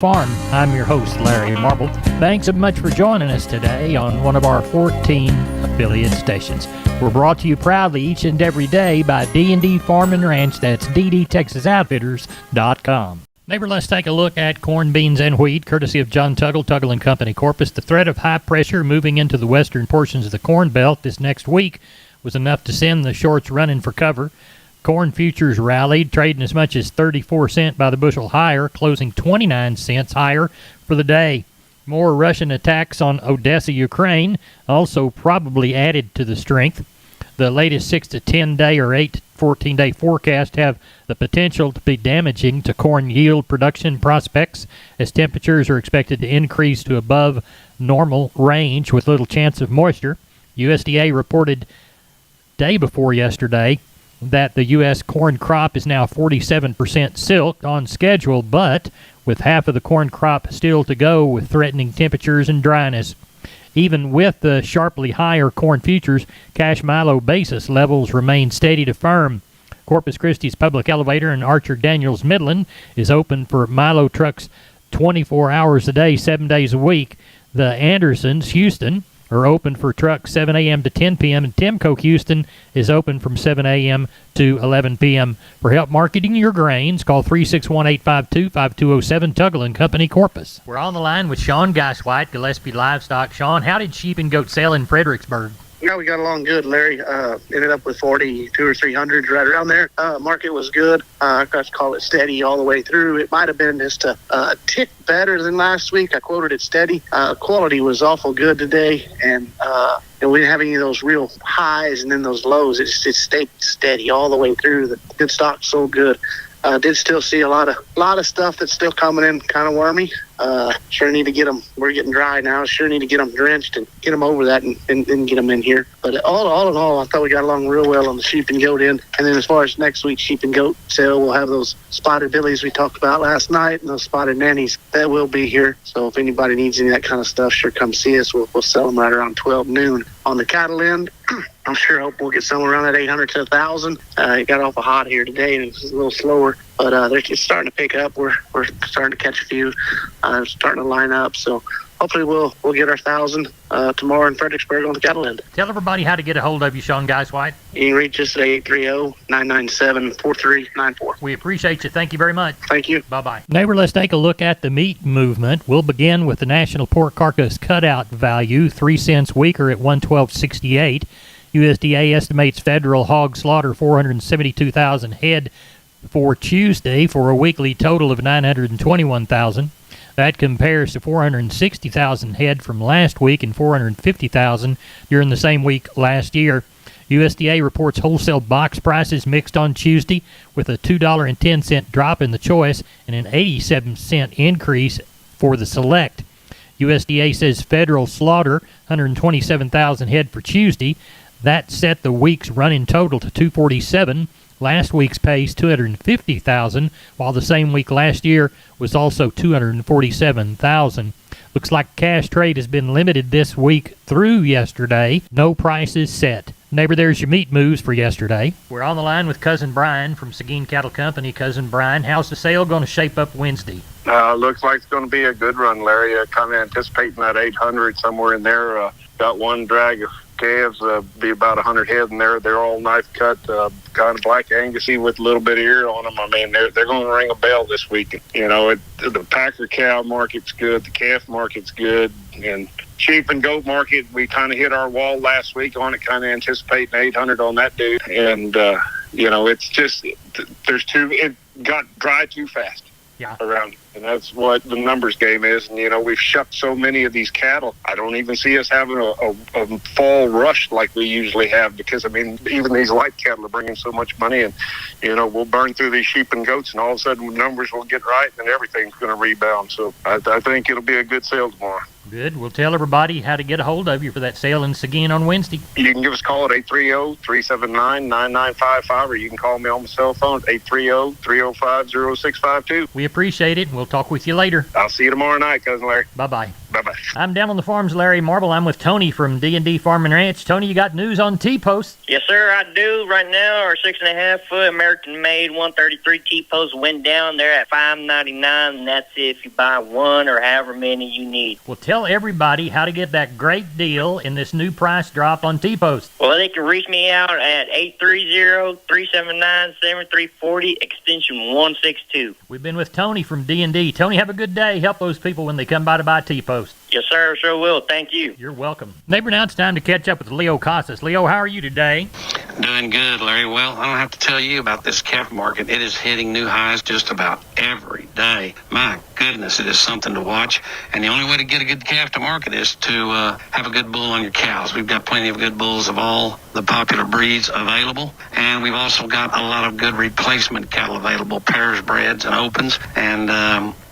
Farm. I'm your host, Larry Marble. Thanks so much for joining us today on one of our 14 affiliate stations. We're brought to you proudly each and every day by D&D Farm and Ranch. That's ddtexasoutfitters.com. Neighbor, let's take a look at corn, beans, and wheat, courtesy of John Tuggle & Company, Corpus. The threat of high pressure moving into the western portions of the Corn Belt this next week was enough to send the shorts running for cover. Corn futures rallied, trading as much as 34 cents by the bushel higher, closing 29 cents higher for the day. More Russian attacks on Odessa, Ukraine, also probably added to the strength. The latest 6 to 10 day or 8 to 14 day forecast have the potential to be damaging to corn yield production prospects, as temperatures are expected to increase to above normal range with little chance of moisture. USDA reported day before yesterday that the U.S. corn crop is now 47% silked on schedule, but with half of the corn crop still to go with threatening temperatures and dryness. Even with the sharply higher corn futures, cash milo basis levels remain steady to firm. Corpus Christi's public elevator in Archer Daniels Midland is open for milo trucks 24 hours a day, 7 days a week. The Andersons, Houston, are open for trucks 7 a.m. to 10 p.m., and Timco Houston is open from 7 a.m. to 11 p.m. For help marketing your grains, call 361-852-5207, Tuggle & Company, Corpus. We're on the line with Sean Geiswhite, Gillespie Livestock. Sean, how did sheep and goat sell in Fredericksburg? Yeah, we got along good, Larry. Ended up with 42 or 300 right around there. Market was good. I got to call it steady all the way through. It might have been just a tick better than last week. I quoted it steady. Quality was awful good today, and we didn't have any of those real highs and then those lows. It stayed steady all the way through. The good stock sold good. Did still see a lot of stuff that's still coming in kind of wormy. Sure need to get them. We're getting dry now. Sure need to get them drenched and get them over that and get them in here. But all in all, I thought we got along real well on the sheep and goat end. And then as far as next week's sheep and goat sale, we'll have those spotted billies we talked about last night and those spotted nannies. That will be here. So if anybody needs any of that kind of stuff, sure come see us. We'll sell them right around 12 noon. On the cattle end, I'm sure hope we'll get somewhere around that 800 to 1,000. It got awful hot here today, and it's a little slower, but they're just starting to pick up. We're starting to catch a few, starting to line up. So hopefully we'll get our 1,000 tomorrow in Fredericksburg on the cattle end. Tell everybody how to get a hold of you, Sean Geiswhite. You can reach us at 830-997-4394. We appreciate you. Thank you very much. Thank you. Bye-bye. Neighbor, let's take a look at the meat movement. We'll begin with the national pork carcass cutout value, 3 cents weaker at $112.68. USDA estimates federal hog slaughter 472,000 head for Tuesday for a weekly total of 921,000. That compares to 460,000 head from last week and 450,000 during the same week last year. USDA reports wholesale box prices mixed on Tuesday with a $2.10 drop in the choice and an 87-cent increase for the select. USDA says federal slaughter 127,000 head for Tuesday. That set the week's running total to 247. Last week's pace 250,000, while the same week last year was also 247,000. Looks like cash trade has been limited this week through yesterday. No prices set. Neighbor, there's your meat moves for yesterday. We're on the line with Cousin Brian from Seguin Cattle Company. Cousin Brian, how's the sale going to shape up Wednesday? Looks like it's going to be a good run, Larry. Kind of anticipating that 800 somewhere in there. Got one drag of calves, be about 100 head in there. They're all knife cut, kind of black Angusy with a little bit of ear on them. I mean, they're going to ring a bell this week. You know, the packer cow market's good, the calf market's good, and sheep and goat market, we kind of hit our wall last week on it, kind of anticipating 800 on that dude. And, you know, it's just, it got dry too fast. Yeah. Around, and that's what the numbers game is. And you know, we've shucked so many of these cattle. I don't even see us having a fall rush like we usually have, because I mean, even these light cattle are bringing so much money, and you know, we'll burn through these sheep and goats, and all of a sudden numbers will get right, and everything's going to rebound. So I think it'll be a good sale tomorrow. Good. We'll tell everybody how to get a hold of you for that sale in Seguin on Wednesday. You can give us a call at 830-379-9955, or you can call me on my cell phone at 830-305-0652. We appreciate it, and we'll talk with you later. I'll see you tomorrow night, Cousin Larry. Bye-bye. Bye. Bye-bye. I'm down on the farms, Larry Marble. I'm with Tony from D&D Farm and Ranch. Tony, you got news on T-posts? Yes, sir, I do. Right now, our 6.5 foot American-made 133 T-posts went down there at $5.99, and that's if you buy one or however many you need. Well, tell everybody how to get that great deal in this new price drop on T-post. Well, they can reach me out at 830-379-7340, extension 162. We've been with Tony from D&D. Tony, have a good day. Help those people when they come by to buy T-post. Yes, sir, sure will. Thank you. You're welcome. Neighbor, now it's time to catch up with Leo Casas. Leo, how are you today? Doing good, Larry. Well, I don't have to tell you about this calf market. It is hitting new highs just about every day. My goodness, it is something to watch. And the only way to get a good calf to market is to have a good bull on your cows. We've got plenty of good bulls of all the popular breeds available. And we've also got a lot of good replacement cattle available, pairs, breds, and opens. And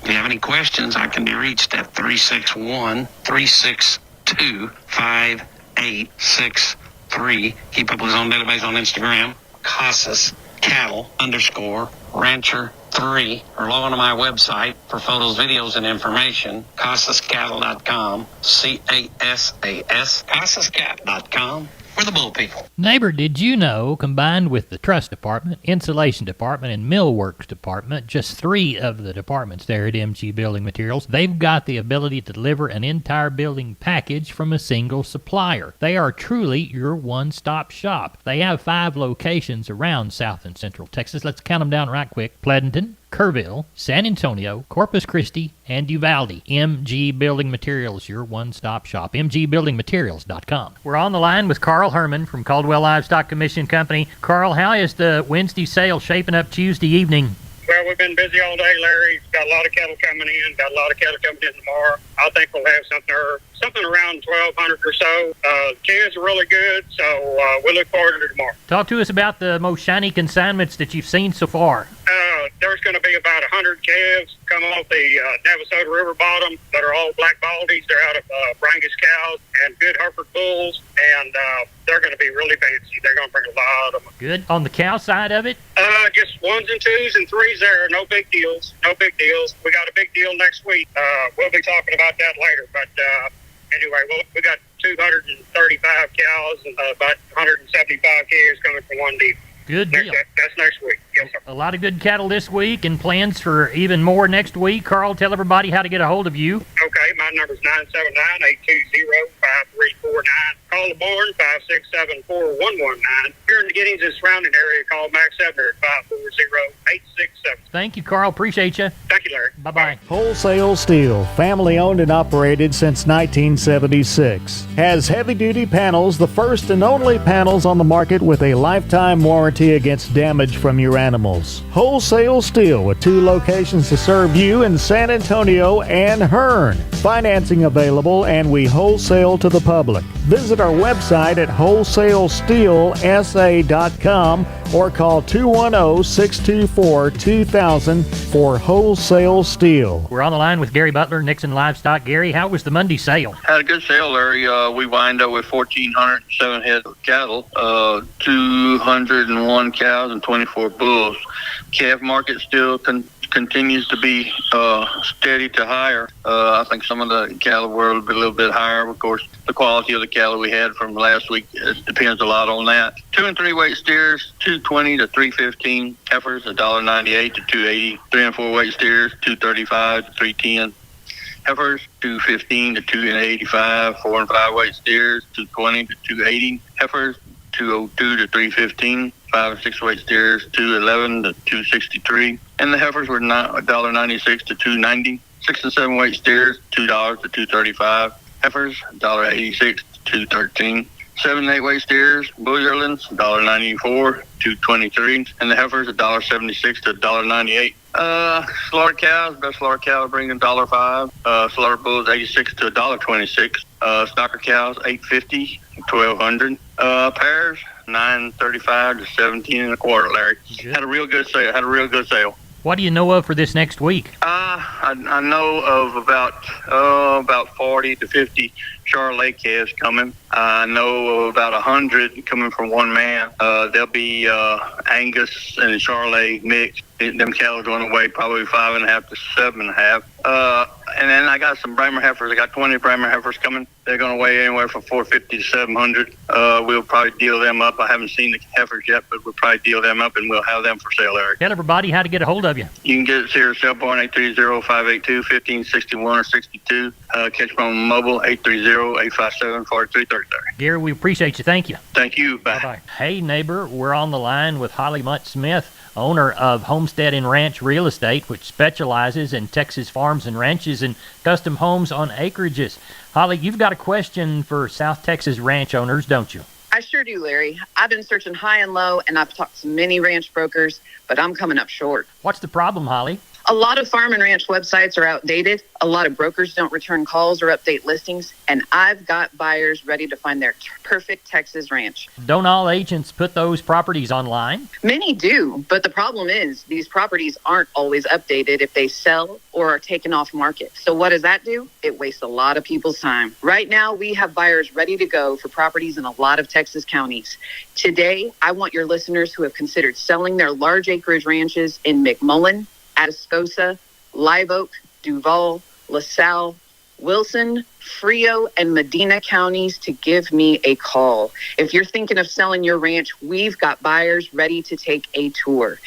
if you have any questions, I can be reached at 361-362-5863. Keep up with his own database on Instagram, Casas Cattle _Rancher 3, or log on to my website for photos, videos, and information, CasasCattle.com, CASAS, CasasCat.com. We're the bull people. Neighbor, did you know, combined with the truss department, insulation department, and millworks department, just 3 of the departments there at MG Building Materials, they've got the ability to deliver an entire building package from a single supplier. They are truly your one-stop shop. They have 5 locations around South and Central Texas. Let's count them down right quick. Pleasanton, Kerrville, San Antonio, Corpus Christi, and Uvalde. MG Building Materials, your one-stop shop. MGBuildingMaterials.com. We're on the line with Carl Herman from Caldwell Livestock Commission Company. Carl, how is the Wednesday sale shaping up Tuesday evening? Well, we've been busy all day, Larry. Got a lot of cattle coming in. Got a lot of cattle coming in tomorrow. I think we'll have something around 1,200 or so. Calves are really good, so we look forward to tomorrow. Talk to us about the most shiny consignments that you've seen so far. There's going to be about 100 calves come off the Navasota River bottom that are all black baldies. They're out of Brangus cows and good Hereford bulls, and they're going to be really fancy. They're going to bring a lot of them. Good. On the cow side of it? Just 1s and 2s and 3s there. No big deals. No big deals. We got a big deal next week. We'll be talking about that later. But anyway, we got 235 cows and about 175 calves coming from one deal. Good deal. That's next week. Yes, sir. A lot of good cattle this week and plans for even more next week. Carl, tell everybody how to get a hold of you. Okay, my number's 979-820-5349. Call the barn, 567-4119. Here in the Giddings and surrounding area, call Max Ebner at 540-867. Thank you, Carl. Appreciate you. Thank you, Larry. Bye-bye. Wholesale Steel, family owned and operated since 1976. Has heavy-duty panels, the first and only panels on the market with a lifetime warranty against damage from your animals. Wholesale Steel with 2 locations to serve you in San Antonio and Hearn. Financing available, and we wholesale to the public. Visit our website at wholesalesteelsa.com or call 210-624-2000 for Wholesale Steel. We're on the line with Gary Butler, Nixon Livestock. Gary, how was the Monday sale? Had a good sale, Larry. We wind up with 1,407 head of cattle, 201 cows, and 24 bulls. Calf market still continues to be steady to higher. I think some of the cattle were a little bit higher. Of course, the quality of the cattle we had from last week, it depends a lot on that. 2 and 3 weight steers, $220 to $315. Heifers, $1.98 to $2.80. 3 and 4 weight steers, $235 to $310. Heifers, $215 to $285. 4 and 5 weight steers, $220 to $280. Heifers, $202 to $315. 5 and 6 weight steers, $211 to $263. And the heifers were $1.96 to $2.90. 6 and 7 weight steers, $2 to $2.35. Heifers, $1.86 to $2.13. 7 and 8 weight steers, bull yearlings, $1.94 to $2.23. And the heifers, $1.76 to $1.98. Slaughter cows, best slaughter cow bringing $1.05. Slaughter bulls, $86 to $1.26. Stocker cows, $8.50 to $1,200. Pairs, $9.35 to $17.25, Larry. Good. Had a real good sale. What do you know of for this next week? I know of about 40 to 50 Charolais calves coming. I know of about 100 coming from one man. There'll be Angus and Charolais mixed. Them cattle going away probably 5.5 to 7.5. And then I got some Bremer heifers. I got 20 Bremer heifers coming. They're going to weigh anywhere from 450 to 700. We'll probably deal them up. I haven't seen the heifers yet, but we'll probably deal them up, and we'll have them for sale, Larry. Tell everybody how to get a hold of you. You can get us here at cell phone 830-582-1561 or 62. Catch me on mobile 830-857-4333. Gary, we appreciate you. Thank you. Thank you. Bye. Bye-bye. Hey, neighbor, we're on the line with Holly Mutt Smith, owner of Homestead and Ranch Real Estate, which specializes in Texas farms and ranches and custom homes on acreages. Holly, you've got a question for South Texas ranch owners, don't you? I sure do, Larry. I've been searching high and low, and I've talked to many ranch brokers, but I'm coming up short. What's the problem, Holly? A lot of farm and ranch websites are outdated. A lot of brokers don't return calls or update listings, and I've got buyers ready to find their perfect Texas ranch. Don't all agents put those properties online? Many do, but the problem is these properties aren't always updated if they sell or are taken off market. So what does that do? It wastes a lot of people's time. Right now, we have buyers ready to go for properties in a lot of Texas counties. Today, I want your listeners who have considered selling their large acreage ranches in McMullen, Atascosa, Live Oak, Duval, LaSalle, Wilson, Frio, and Medina counties to give me a call. If you're thinking of selling your ranch, we've got buyers ready to take a tour.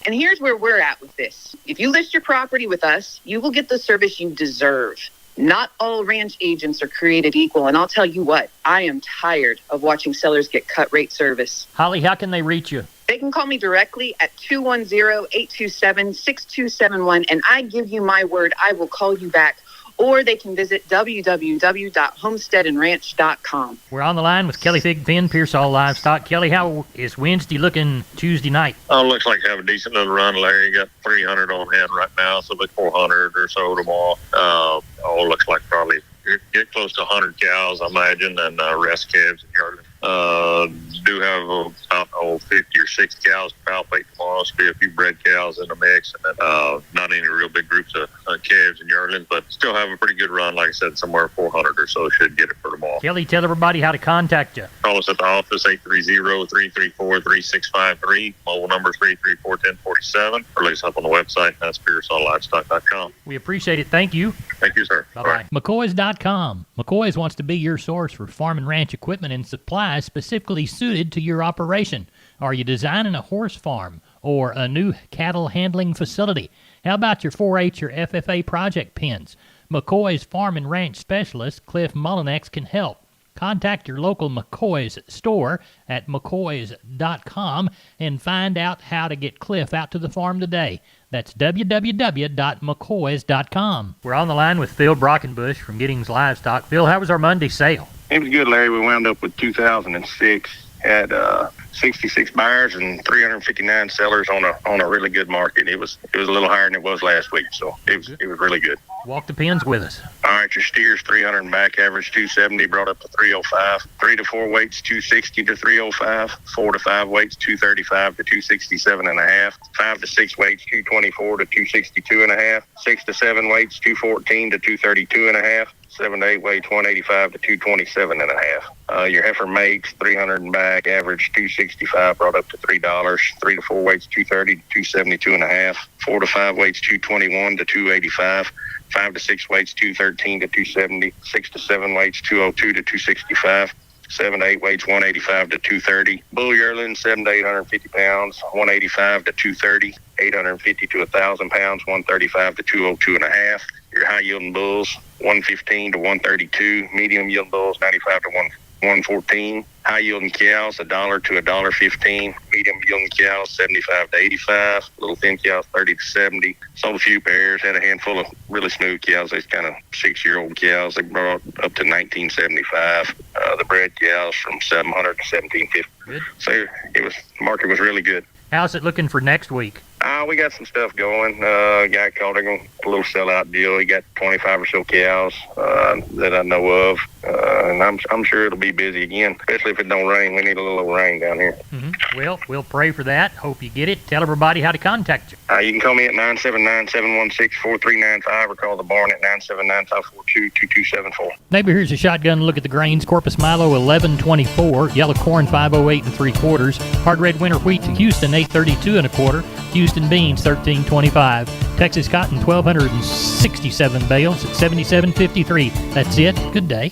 And here's where we're at with this. If you list your property with us, you will get the service you deserve. Not all ranch agents are created equal, and I'll tell you what, I am tired of watching sellers get cut rate service. Holly, how can they reach you? They can call me directly at 210-827-6271, and I give you my word, I will call you back. Or they can visit www.homesteadandranch.com. We're on the line with Kelly Thigpen, Pearsall Livestock. Kelly, how is Wednesday looking Tuesday night? Oh, looks like you have a decent little run, Larry. You got 300 on hand right now, so about 400 or so tomorrow. Looks like probably get close to 100 cows, I imagine, and rest calves and yearlings. Do have about 50 or 60 cows to palpate tomorrow. So be a few bred cows in the mix, and then not any real big groups of calves and yearlings, but still have a pretty good run. Like I said, somewhere 400 or so should get it for tomorrow. Kelly, tell everybody how to contact you. Call us at the office, 830-334-3653. Mobile number 334-1047. Or look us up on the website. That's PearsallLivestock.com. We appreciate it. Thank you. Thank you, sir. Bye-bye. Right. McCoys.com. McCoys wants to be your source for farm and ranch equipment and supplies specifically suited to your operation. Are you designing a horse farm or a new cattle handling facility? How about your 4-H or FFA project pens? McCoy's Farm and Ranch Specialist, Cliff Mullinex, can help. Contact your local McCoy's store at McCoys.com and find out how to get Cliff out to the farm today. That's www.mccoys.com. We're on the line with Phil Brockenbush from Giddings Livestock. Phil, how was our Monday sale? It was good, Larry. We wound up with 2,006. Had 66 buyers and 359 sellers on a really good market. It was a little higher than it was last week, so it was really good. Walk the pens with us. All right, your steers 300 and back, average 270, brought up to 305. 3 to 4 weights 260 to 305. 4 to 5 weights 235 to 267 and a half. 5 to 6 weights 224 to 262 and a half. 6 to 7 weights 214 to 232 and a half. 7 to 8 weights 185 to 227 and a half. Your heifer mates 300 and back, average 265, brought up to $3. 3 to 4 weights 230 to 272 and a half. 4 to 5 weights 221 to 285. 5 to 6 weights 213 to 270. 6 to 7 weights 202 to 265. 7 to 8 weights 185 to 230. Bull yearling 7 to 850 pounds 185 to 230. 850 to 1,000 pounds 135 to 202 and a half. Your high yielding bulls 115 to 132. Medium yielding bulls 95 to 114. High yielding cows $1 to $1.15. Medium yielding cows 75 to 85. Little thin cows 30 to 70. Sold a few pairs. Had a handful of really smooth cows. These kind of 6-year-old cows. They brought up to 1975. The bred cows from 700 to 1750. Good. So the market was really good. How's it looking for next week? We got some stuff going. A guy called a little sellout deal. He got 25 or so cows that I know of. And I'm sure it'll be busy again, especially if it don't rain. We need a little rain down here. Mm-hmm. Well, we'll pray for that. Hope you get it. Tell everybody how to contact you. You can call me at 979-716-4395 or call the barn at 979-542-2274. Neighbor, here's a shotgun look at the grains. Corpus Milo 11.24, yellow corn 508 3/4, hard red winter wheat to Houston 8.32 1/4, Houston beans $13.25. Texas cotton 1,267 bales at $77.53. That's it. Good day.